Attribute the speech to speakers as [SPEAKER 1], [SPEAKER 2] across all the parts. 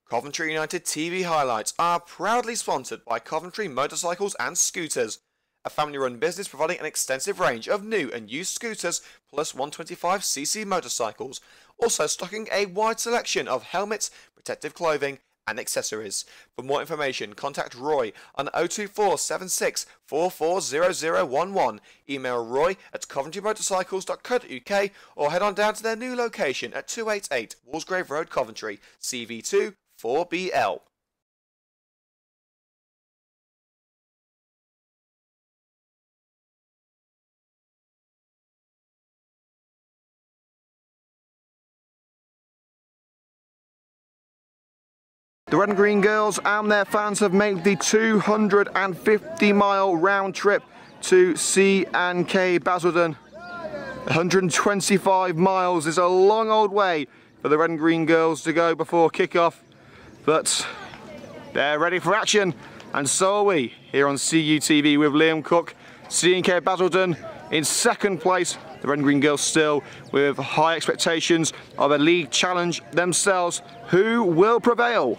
[SPEAKER 1] Coventry United TV highlights are proudly sponsored by Coventry Motorcycles and Scooters, a family-run business providing an extensive range of new and used scooters plus 125cc motorcycles, also stocking a wide selection of helmets, protective clothing and accessories. For more information, contact Roy on 02476 440011, email roy@coventrymotorcycles.co.uk or head on down to their new location at 288 Walsgrave Road, Coventry, CV2 4BL. The Red and Green girls and their fans have made the 250-mile round trip to C&K Basildon. 125 miles is a long old way for the Red and Green girls to go before kick-off, but they're ready for action, and so are we here on CUTV with Liam Cook. C&K Basildon in second place. The Red and Green girls still with high expectations of a league challenge themselves. Who will prevail?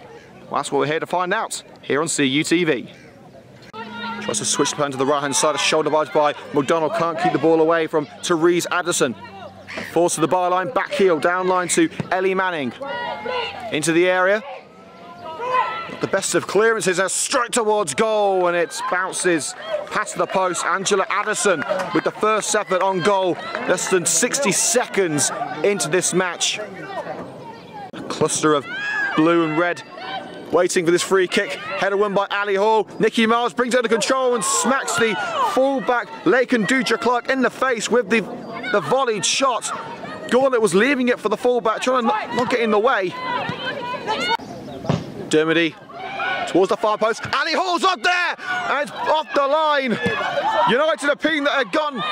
[SPEAKER 1] Well, that's what we're here to find out here on CUTV. Tries to switch the plan to the right hand side, a shoulder barge by McDonald, can't keep the ball away from Therese Addison. Force to the byline, back heel, down line to Ellie Manning. Into the area. Not the best of clearances, a straight towards goal, and it bounces past the post. Angela Addison with the first effort on goal, less than 60 seconds into this match. A cluster of blue and red waiting for this free kick. Header won by Ali Hall. Nikki Miles brings it under control and smacks the fullback Laken Dutra-Clark in the face with the volleyed shot. Gauntlet was leaving it for the fullback, trying to not get in the way. Dermody towards the far post. Ali Hall's up there and it's off the line. United opinion that had gone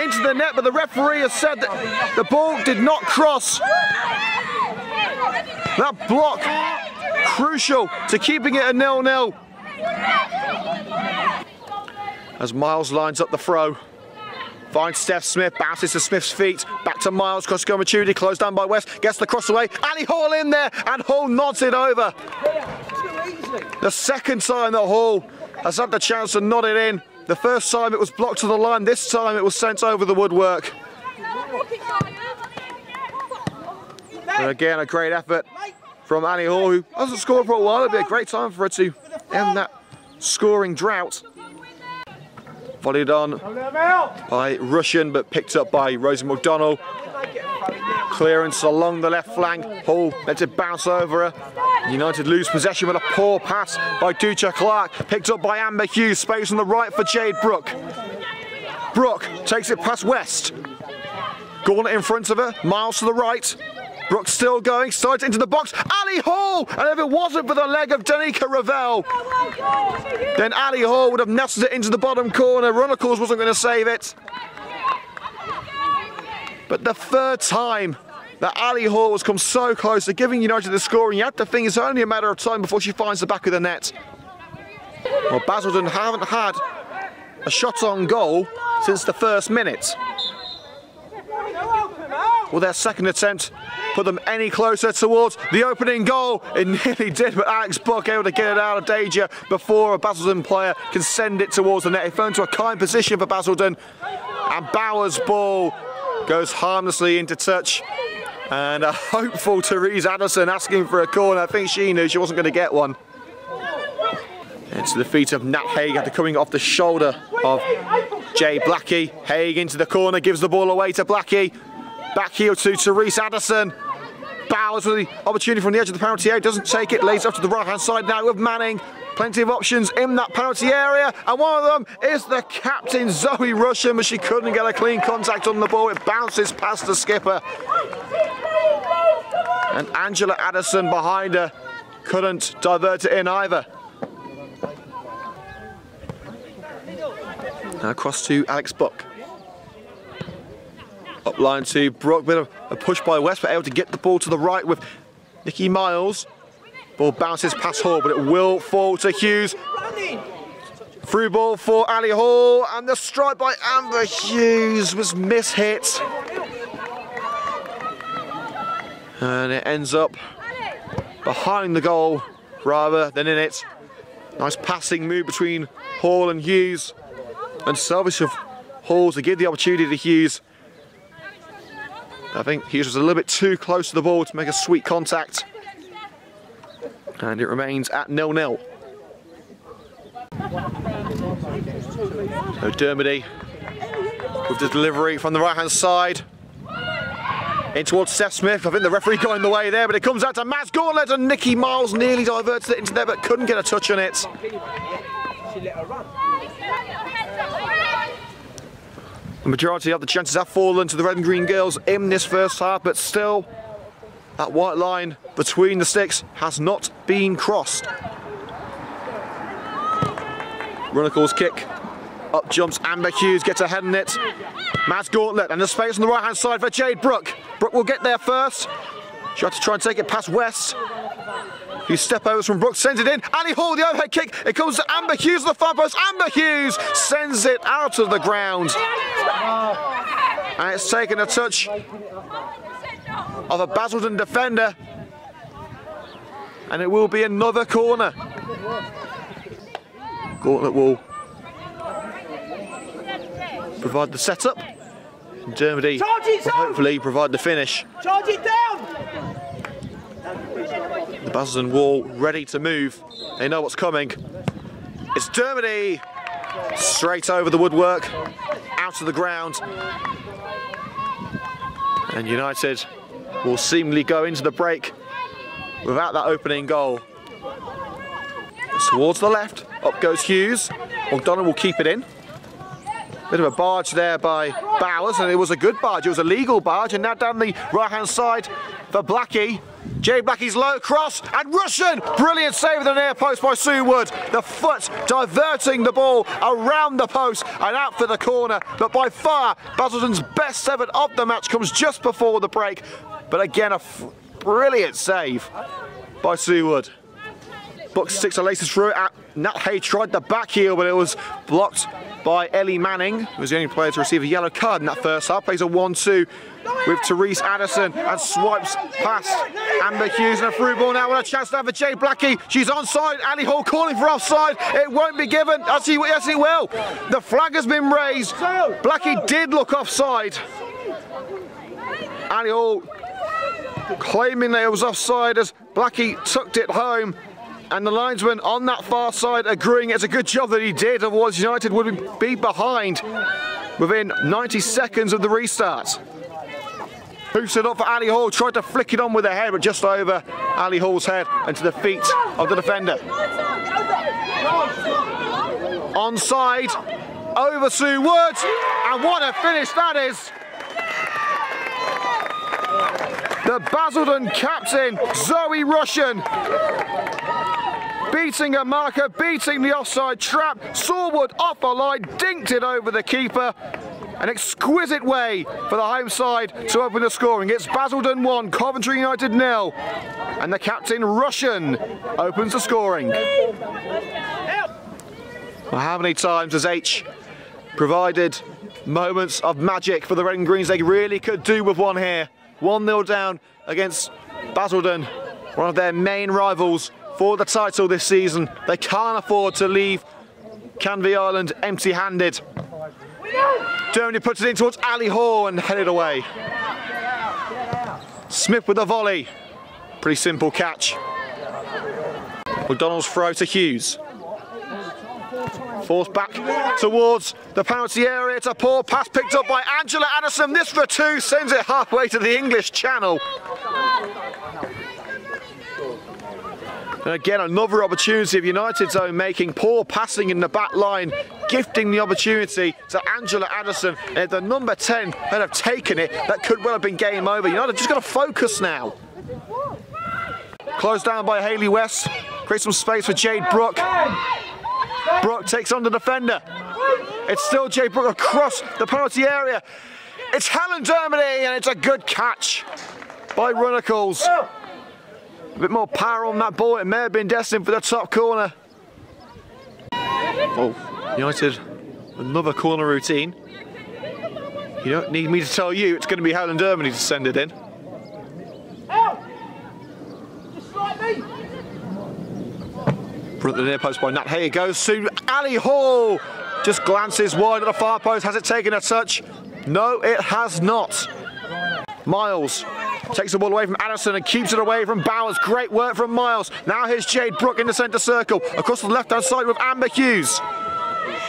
[SPEAKER 1] into the net, but the referee has said that the ball did not cross. That block, crucial to keeping it a 0-0. As Miles lines up the throw, finds Steph Smith, bounces to Smith's feet, back to Miles, cross goal maturity, closed down by West, gets the cross away, Ali Hall in there, and Hall nods it over. The second time that Hall has had the chance to nod it in. The first time it was blocked to the line, this time it was sent over the woodwork. But again, a great effort from Ali Hall, who hasn't scored for a while. It'll be a great time for her to end that scoring drought. Volleyed on by Russian, but picked up by Rosie McDonald. Clearance along the left flank. Hall lets it bounce over her. United lose possession with a poor pass by Dutra-Clark. Picked up by Amber Hughes. Space on the right for Jade Brooke. Brooke takes it past West. Gauntlet in front of her. Miles to the right. Brooke still going, slides into the box, Ali Hall! And if it wasn't for the leg of Danica Ravel, then Ali Hall would have nestled it into the bottom corner. Runnacles wasn't going to save it. But the third time that Ali Hall has come so close to giving United the scoring, you have to think it's only a matter of time before she finds the back of the net. Well, Basildon haven't had a shot on goal since the first minute. Well, their second attempt put them any closer towards the opening goal. It nearly did, but Alex Buck able to get it out of danger before a Basildon player can send it towards the net. It fell into a kind position for Basildon, and Bauer's ball goes harmlessly into touch. And a hopeful Therese Addison asking for a corner. I think she knew she wasn't going to get one. Into the feet of Nat Haig after coming off the shoulder of Jay Blackie. Haig into the corner, gives the ball away to Blackie. Back heel to Therese Addison. Bowers with the opportunity from the edge of the penalty area, doesn't take it, lays up to the right hand side now with Manning. Plenty of options in that penalty area, and one of them is the captain, Zoe Russian, but she couldn't get a clean contact on the ball. It bounces past the skipper. And Angela Addison behind her couldn't divert it in either. Now across to Alex Buck. Up line to Brooke, bit of a push by West, but able to get the ball to the right with Nikki Miles. Ball bounces past Hall, but it will fall to Hughes. Through ball for Ali Hall, and the strike by Amber Hughes was mishit. And it ends up behind the goal rather than in it. Nice passing move between Hall and Hughes, and selfish of Hall to give the opportunity to Hughes. I think Hughes was a little bit too close to the ball to make a sweet contact, and it remains at 0-0. So Dermody with the delivery from the right hand side in towards Seth Smith. I think the referee got in the way there, but it comes out to Mads Gauntlet, and Nicky Miles nearly diverted it into there but couldn't get a touch on it. The majority of the chances have fallen to the red and green girls in this first half, but still that white line between the sticks has not been crossed. Runicle's kick, up jumps Amber Hughes, gets ahead in it. Mads Gauntlet, and the space on the right hand side for Jade Brooke. Brooke will get there first. She had to try and take it past West. Few step overs from Brooke, sends it in. Ali Hall, the overhead kick. It comes to Amber Hughes on the far post. Amber Hughes sends it out of the ground. And it's taken a touch of a Basildon defender. And it will be another corner. Gauntlet will provide the setup. Dermody will hopefully provide the finish.
[SPEAKER 2] Charge it down!
[SPEAKER 1] The Basildon wall ready to move. They know what's coming. It's Dermody straight over the woodwork, out of the ground. And United will seemingly go into the break without that opening goal. It's towards the left, up goes Hughes. O'Donnell will keep it in. Bit of a barge there by Bowers, and it was a good barge, it was a legal barge, and now down the right-hand side for Blackie. Jay Blackie's low cross, and Russian! Brilliant save with an air post by Sue Wood. The foot diverting the ball around the post and out for the corner, but by far, Basildon's best seven of the match comes just before the break. But again, a brilliant save by Sue Wood. Buck sticks her laces through it. Nat Hay tried the back heel, but it was blocked by Ellie Manning, who was the only player to receive a yellow card in that first half. Plays a 1-2 with Therese Addison and swipes past Amber Hughes, and a through ball now with a chance to have a Jay Blackie. She's onside. Ali Hall calling for offside. It won't be given. Yes, it will. The flag has been raised. Blackie did look offside. Ali Hall claiming that it was offside as Blackie tucked it home. And the linesman on that far side agreeing it's a good job that he did, otherwise United would be behind within 90 seconds of the restart. Hoofs it up for Ali Hall, tried to flick it on with her head, but just over Ali Hall's head and to the feet of the defender. Onside, over Sue Wood, and what a finish that is! The Basildon captain, Zoe Russian, beating a marker, beating the offside trap, saw Wood off a line, dinked it over the keeper. An exquisite way for the home side to open the scoring. It's Basildon 1, Coventry United 0, and the captain, Russian, opens the scoring. Well, how many times has H provided moments of magic for the Red and Greens? They really could do with one here. 1-0 down against Basildon, one of their main rivals for the title this season. They can't afford to leave Canvey Island empty-handed. Dermody puts it in towards Ali Hall and headed away. Smith with a volley. Pretty simple catch. McDonald's throw to Hughes. Forced back towards the penalty area. It's a poor pass picked up by Angela Addison. This for two, sends it halfway to the English Channel. And again, another opportunity of United's own making, poor passing in the back line, gifting the opportunity to Angela Addison. And if the number 10 had have taken it, that could well have been game over. United just got to focus now. Closed down by Hayley West, creates some space for Jade Brooke. Brooke takes on the defender. It's still Jade Brooke across the penalty area. It's Helen Dermody, and it's a good catch by Runicles. A bit more power on that ball. It may have been destined for the top corner. Oh, United, another corner routine. You don't need me to tell you it's going to be Helen Dermody to send it in. Front of the near post by Nat. Here it goes to Ali Hall. Just glances wide at the far post. Has it taken a touch? No, it has not. Miles takes the ball away from Addison and keeps it away from Bowers. Great work from Miles. Now here's Jade Brooke in the centre circle. Across the left-hand side with Amber Hughes.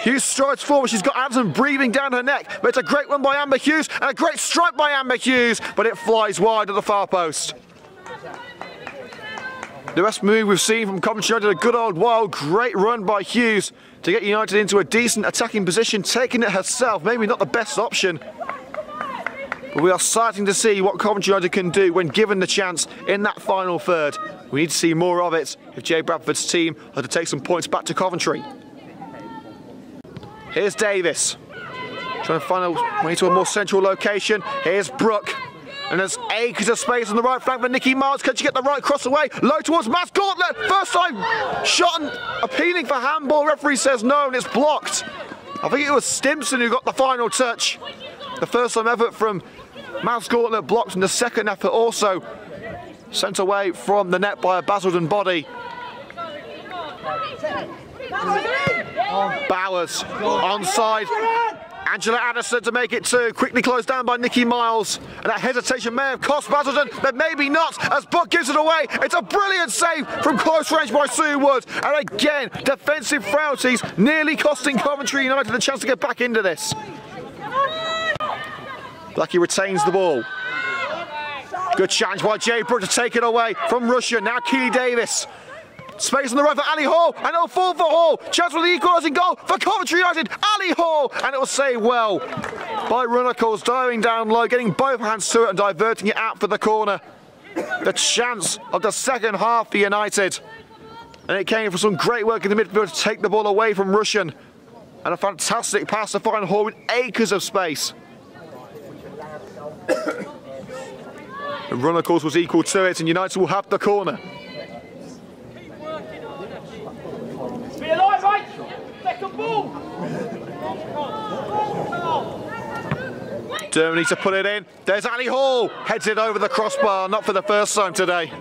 [SPEAKER 1] Hughes strides forward. She's got Addison breathing down her neck. But it's a great one by Amber Hughes and a great strike by Amber Hughes. But it flies wide at the far post. The best move we've seen from Coventry United, a good old wild, great run by Hughes to get United into a decent attacking position, taking it herself. Maybe not the best option. But we are starting to see what Coventry United can do when given the chance in that final third. We need to see more of it if Jay Bradford's team are to take some points back to Coventry. Here's Davis. Trying to find a way to a more central location. Here's Brooke. And there's acres of space on the right flank for Nikki Miles. Can she get the right cross away? Low towards Mass Gauntlet. First time shot and appealing for handball. Referee says no and it's blocked. I think it was Stimson who got the final touch. The first time effort from Mass Gauntlet blocked, and the second effort also sent away from the net by a Basildon body. Bowers onside. Angela Addison to make it two. Quickly closed down by Nikki Miles. And that hesitation may have cost Basildon, but maybe not, as Buck gives it away. It's a brilliant save from close range by Sue Wood. And again, defensive frailties nearly costing Coventry United the chance to get back into this. Blackie retains the ball. Good challenge by Jay Brooke to take it away from Russia. Now Keely Davis. Space on the right for Ali Hall, and it'll fall for Hall. Chance for the equalising goal for Coventry United. Ali Hall, and it will saved well by Runnacles, diving down low, getting both hands to it and diverting it out for the corner. The chance of the second half for United. And it came from some great work in the midfield to take the ball away from Russian. And a fantastic pass to find Hall with acres of space. And Runnacles was equal to it, and United will have the corner.
[SPEAKER 2] Be alive, mate! Second ball!
[SPEAKER 1] Germany to put it in. There's Ali Hall. Heads it over the crossbar, not for the first time today.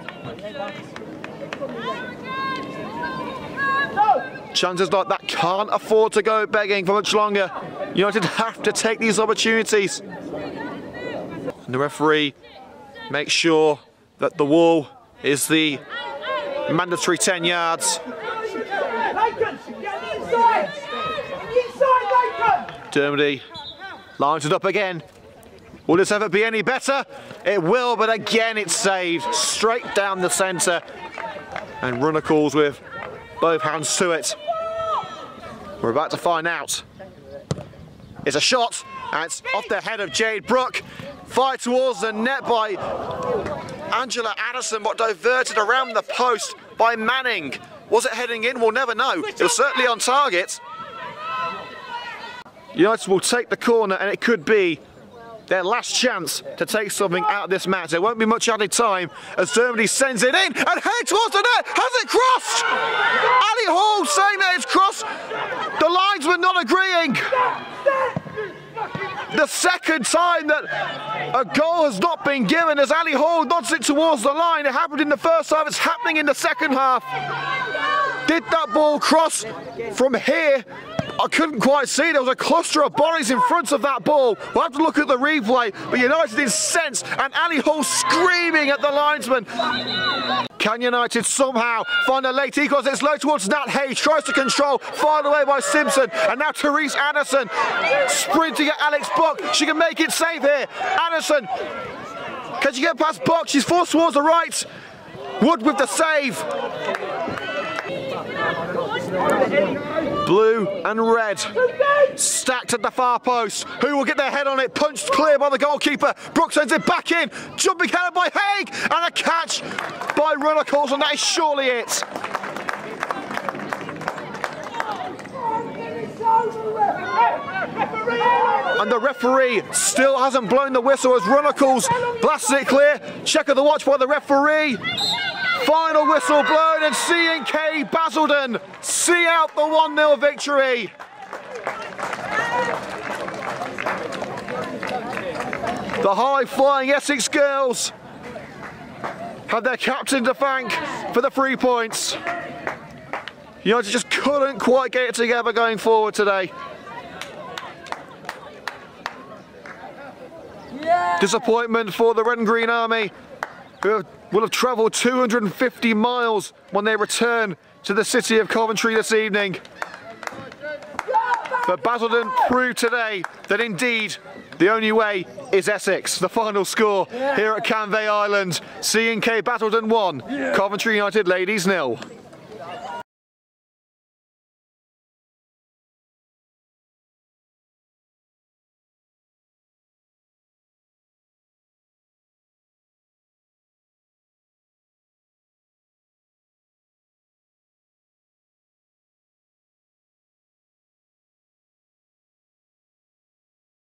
[SPEAKER 1] Chances like that can't afford to go begging for much longer. United have to take these opportunities. And the referee makes sure that the wall is the mandatory 10 yards. Dermody lines it up again. Will this ever be any better? It will, but again it's saved straight down the centre. And Runnacles with both hands to it. We're about to find out. It's a shot, and it's off the head of Jade Brooke. Fired towards the net by Angela Addison, but diverted around the post by Manning. Was it heading in? We'll never know. It was certainly on target. United will take the corner, and it could be their last chance to take something out of this match. There won't be much added time as Dermody sends it in and head towards the net. Has it crossed? Ali Hall saying that it's crossed. The linesman not agreeing. The second time that a goal has not been given as Ali Hall nods it towards the line. It happened in the first half, it's happening in the second half. Did that ball cross from here? I couldn't quite see. There was a cluster of bodies in front of that ball. We'll have to look at the replay, but United incensed and Ali Hall screaming at the linesman. Can United somehow find a late equaliser? It's low towards Nat Hayes, tries to control, fired away by Simpson, and now Therese Addison sprinting at Alex Buck. She can make it safe here. Addison, can she get past Buck? She's forced towards the right. Wood with the save. Blue and red stacked at the far post. Who will get their head on it? Punched clear by the goalkeeper. Brooks sends it back in. Jumping header by Haig, and a catch by Runnacles, and that is surely it. And the referee still hasn't blown the whistle as Runnacles blasts it clear. Check of the watch by the referee. Final whistle blown, and C&K Basildon see out the 1-0 victory. The high-flying Essex girls had their captain to thank for the 3 points. United just couldn't quite get it together going forward today. Yeah. Disappointment for the Red and Green Army, who will have travelled 250 miles when they return to the city of Coventry this evening. But Basildon proved today that indeed the only way is Essex. The final score here at Canvey Island, C&K Basildon 1, Coventry United Ladies 0.